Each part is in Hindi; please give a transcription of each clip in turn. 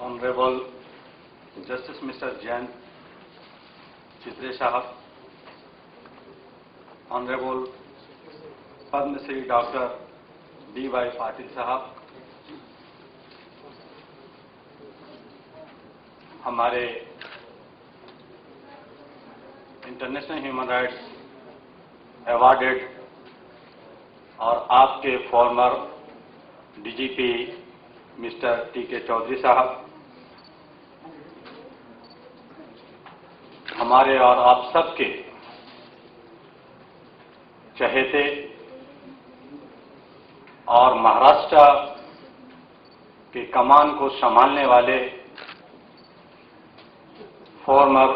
Honorable Justice Mr. Jayant Chittre Sahab, Honorable Padma Shri Dr. D.Y. Patil Sahab, हमारे इंटरनेशनल ह्यूमन राइट्स अवार्डेड और आपके former DGP mister T K. Chaudhary साहब, हमारे और आप सबके चहेते और महाराष्ट्र के कमान को संभालने वाले former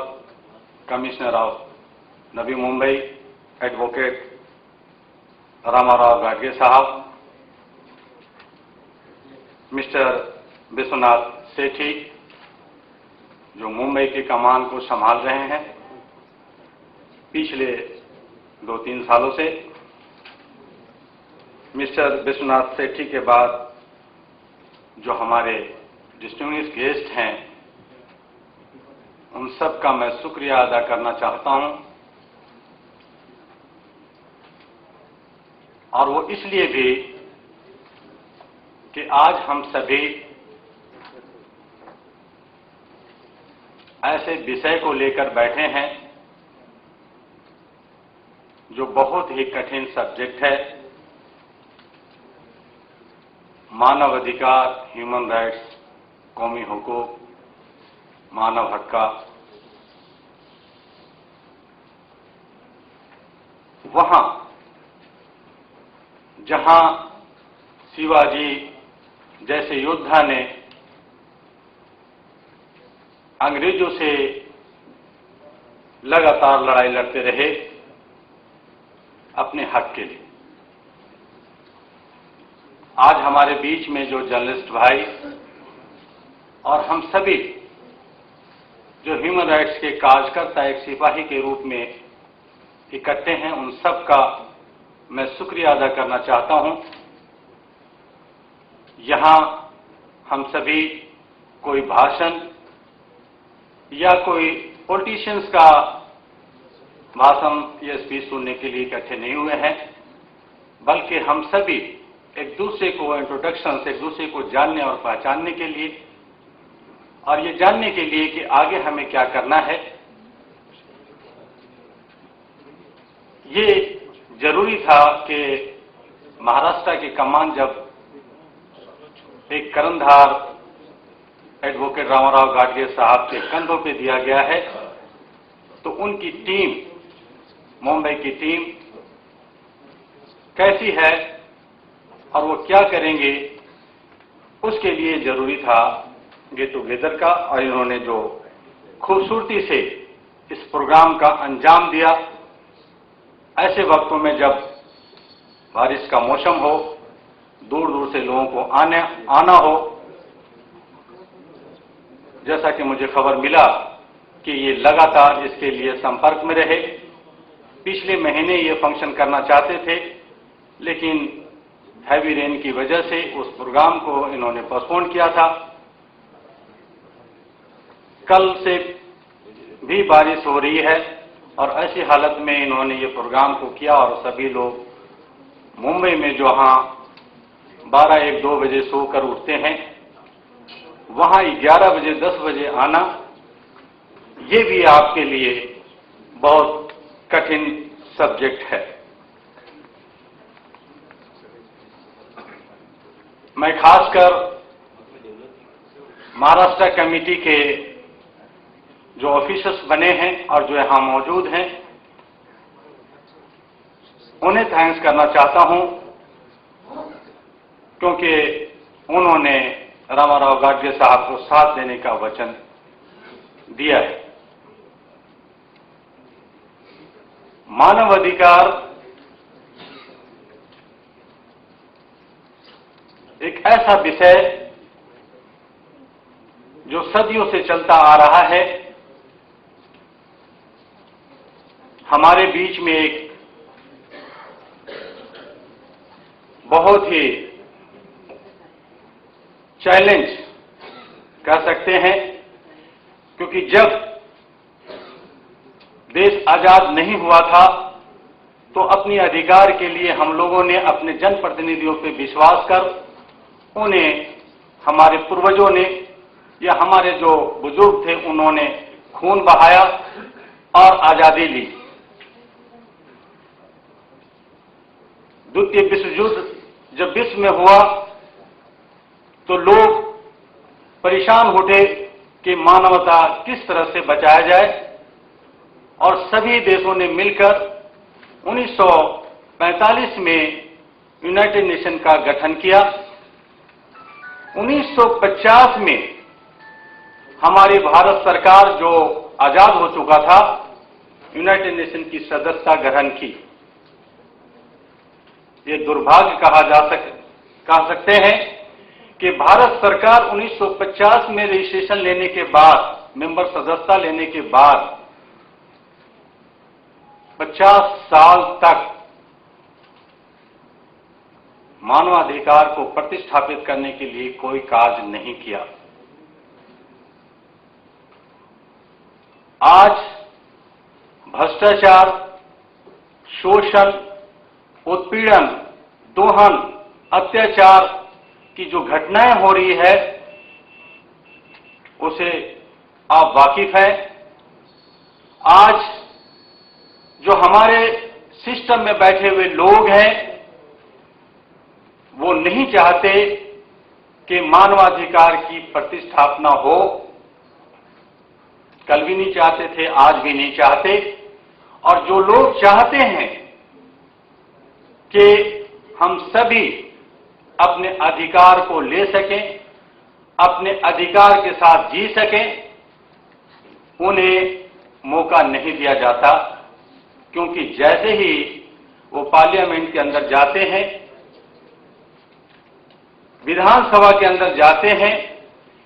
commissioner of Navi Mumbai advocate Ramarao Gadge साहब, मिस्टर विश्वनाथ सेठी जो मुंबई के कमान को संभाल रहे हैं पिछले 2-3 सालों से, मिस्टर विश्वनाथ सेठी के बाद जो हमारे डिस्टिंग्विश्ड गेस्ट हैं, उन सब का मैं शुक्रिया अदा करना चाहता हूं। और वो इसलिए भी कि आज हम सभी ऐसे विषय को लेकर बैठे हैं जो बहुत ही कठिन सब्जेक्ट है, मानव अधिकार, ह्यूमन राइट्स, कौमी हुकूक, मानव हक का। वहां जहां शिवाजी जैसे योद्धा ने अंग्रेजों से लगातार लड़ाई लड़ते रहे अपने हक के लिए, आज हमारे बीच में जो जर्नलिस्ट भाई और हम सभी जो ह्यूमन राइट्स के कार्यकर्ता एक सिपाही के रूप में इकट्ठे हैं, उन सब का मैं शुक्रिया अदा करना चाहता हूं। यहां हम सभी कोई भाषण या कोई पॉलिटिशियंस का भाषण या स्पीच सुनने के लिए इकट्ठे नहीं हुए हैं, बल्कि हम सभी एक दूसरे को इंट्रोडक्शन से एक दूसरे को जानने और पहचानने के लिए, और ये जानने के लिए कि आगे हमें क्या करना है। ये जरूरी था कि महाराष्ट्र की कमान जब एक कर्णधार एडवोकेट रामाराव गाडगे साहब के कंधों पे दिया गया है, तो उनकी टीम, मुंबई की टीम कैसी है और वो क्या करेंगे, उसके लिए जरूरी था गेट टुगेदर का। और इन्होंने जो खूबसूरती से इस प्रोग्राम का अंजाम दिया, ऐसे वक्तों में जब बारिश का मौसम हो, दूर दूर से लोगों को आना हो, जैसा कि मुझे खबर मिला कि ये लगातार इसके लिए संपर्क में रहे। पिछले महीने ये फंक्शन करना चाहते थे, लेकिन हैवी रेन की वजह से उस प्रोग्राम को इन्होंने पोस्टपोन किया था। कल से भी बारिश हो रही है और ऐसी हालत में इन्होंने ये प्रोग्राम को किया और सभी लोग मुंबई में जहां 12-1-2 बजे सोकर उठते हैं, वहां 11 बजे 10 बजे आना, ये भी आपके लिए बहुत कठिन सब्जेक्ट है। मैं खासकर महाराष्ट्र कमेटी के जो ऑफिसर्स बने हैं और जो यहां मौजूद हैं, उन्हें थैंक्स करना चाहता हूं, क्योंकि उन्होंने रामाराव गाडगे साहब को साथ देने का वचन दिया है। मानव अधिकार एक ऐसा विषय जो सदियों से चलता आ रहा है। हमारे बीच में एक बहुत ही चैलेंज कह सकते हैं, क्योंकि जब देश आजाद नहीं हुआ था तो अपने अधिकार के लिए हम लोगों ने अपने जनप्रतिनिधियों पर विश्वास कर उन्हें, हमारे पूर्वजों ने या हमारे जो बुजुर्ग थे उन्होंने खून बहाया और आजादी ली। द्वितीय विश्व युद्ध जब विश्व में हुआ तो लोग परेशान उठे कि मानवता किस तरह से बचाया जाए, और सभी देशों ने मिलकर 1945 में यूनाइटेड नेशन का गठन किया। 1950 में हमारी भारत सरकार जो आजाद हो चुका था, यूनाइटेड नेशन की सदस्यता ग्रहण की। ये दुर्भाग्य कह सकते हैं कि भारत सरकार 1950 में रजिस्ट्रेशन लेने के बाद, मेंबर सदस्यता लेने के बाद 50 साल तक मानवाधिकार को प्रतिष्ठापित करने के लिए कोई कार्य नहीं किया। आज भ्रष्टाचार, शोषण, उत्पीड़न, दोहन, अत्याचार की जो घटनाएं हो रही है उसे आप वाकिफ हैं। आज जो हमारे सिस्टम में बैठे हुए लोग हैं वो नहीं चाहते कि मानवाधिकार की प्रतिष्ठापना हो। कल भी नहीं चाहते थे, आज भी नहीं चाहते। और जो लोग चाहते हैं कि हम सभी अपने अधिकार को ले सकें, अपने अधिकार के साथ जी सकें, उन्हें मौका नहीं दिया जाता। क्योंकि जैसे ही वो पार्लियामेंट के अंदर जाते हैं, विधानसभा के अंदर जाते हैं,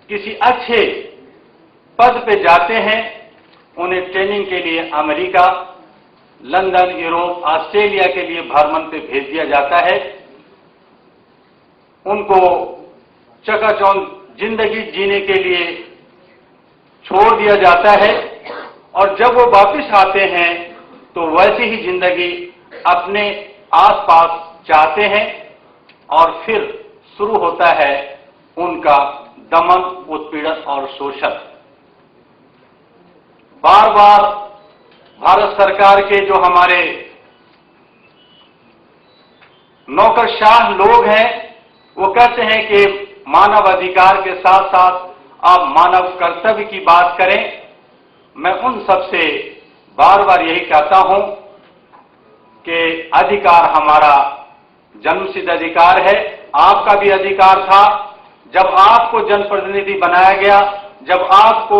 किसी अच्छे पद पे जाते हैं, उन्हें ट्रेनिंग के लिए अमेरिका, लंदन, यूरोप, ऑस्ट्रेलिया के लिए भ्रमण पे भेज दिया जाता है। उनको चकाचौंध जिंदगी जीने के लिए छोड़ दिया जाता है, और जब वो वापस आते हैं तो वैसी ही जिंदगी अपने आसपास चाहते हैं, और फिर शुरू होता है उनका दमन, उत्पीड़न और शोषण। बार बार भारत सरकार के जो हमारे नौकरशाह लोग हैं वो कहते हैं कि मानव अधिकार के साथ साथ आप मानव कर्तव्य की बात करें। मैं उन सबसे बार बार यही कहता हूं कि अधिकार हमारा जन्मसिद्ध अधिकार है। आपका भी अधिकार था जब आपको जनप्रतिनिधि बनाया गया, जब आपको